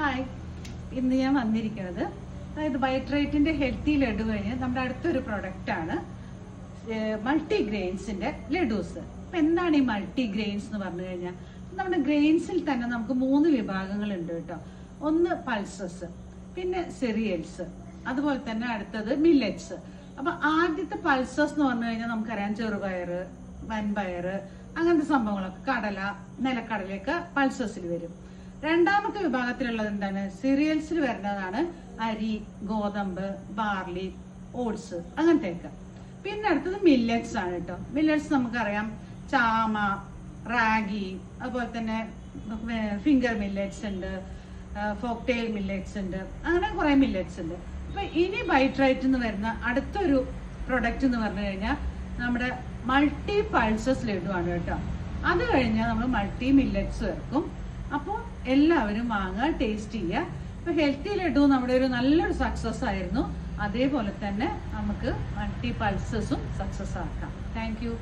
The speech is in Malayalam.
ഹായ്, ഇന്ന് ഞാൻ വന്നിരിക്കുന്നത് അതായത് ബൈട്രൈറ്റിന്റെ ഹെൽത്തി ലഡു കഴിഞ്ഞ് നമ്മുടെ അടുത്തൊരു പ്രൊഡക്റ്റാണ് മൾട്ടി ഗ്രെയിൻസിന്റെ ലഡൂസ്. അപ്പം എന്താണ് ഈ മൾട്ടി ഗ്രെയിൻസ് എന്ന് പറഞ്ഞു കഴിഞ്ഞാൽ, നമ്മുടെ ഗ്രെയിൻസിൽ തന്നെ നമുക്ക് 3 വിഭാഗങ്ങളുണ്ട് കേട്ടോ. ഒന്ന് പൾസസ്, പിന്നെ സെറിയൽസ്, അതുപോലെ തന്നെ അടുത്തത് മില്ലറ്റ്സ്. അപ്പൊ ആദ്യത്തെ പൾസസ് എന്ന് പറഞ്ഞു കഴിഞ്ഞാൽ നമുക്കറിയാം ചെറുപയർ, വൻപയർ, അങ്ങനത്തെ സംഭവങ്ങളൊക്കെ, കടല, നിലക്കടലയൊക്കെ പൾസസിൽ വരും. രണ്ടാമത്തെ വിഭാഗത്തിലുള്ളത് എന്താണ്, സീരിയൽസിൽ വരുന്നതാണ് അരി, ഗോതമ്പ്, ബാർലി, ഓട്സ്, അങ്ങനത്തെയൊക്കെ. പിന്നെ അടുത്തത് മില്ലറ്റ്സ് ആണ് കേട്ടോ. മില്ലറ്റ്സ് നമുക്കറിയാം ചാമ, റാഗി, അതുപോലെ തന്നെ ഫിംഗർ മില്ലറ്റ്സ് ഉണ്ട്, ഫോക്ടെയിൽ മില്ലറ്റ്സ് ഉണ്ട്, അങ്ങനെ കുറെ മില്ലറ്റ്സ് ഉണ്ട്. അപ്പൊ ഇനി ബൈട്രൈറ്റ് എന്ന് വരുന്ന അടുത്തൊരു പ്രൊഡക്റ്റ് എന്ന് പറഞ്ഞു കഴിഞ്ഞാൽ നമ്മുടെ മൾട്ടി പൾസസ് ലഡു ആണ് കേട്ടോ. അത് കഴിഞ്ഞാൽ നമ്മൾ മൾട്ടി മില്ലറ്റ്സ് ചേർക്കും. അപ്പോൾ എല്ലാവരും വാങ്ങുക, ടേസ്റ്റ് ചെയ്യുക. ഇപ്പൊ ഹെൽത്തി ലഡു നമ്മുടെ ഒരു നല്ലൊരു സക്സസ് ആയിരുന്നു. അതേപോലെ തന്നെ നമുക്ക് മൾട്ടി പൾസസും സക്സസ് ആക്കാം. Thank you.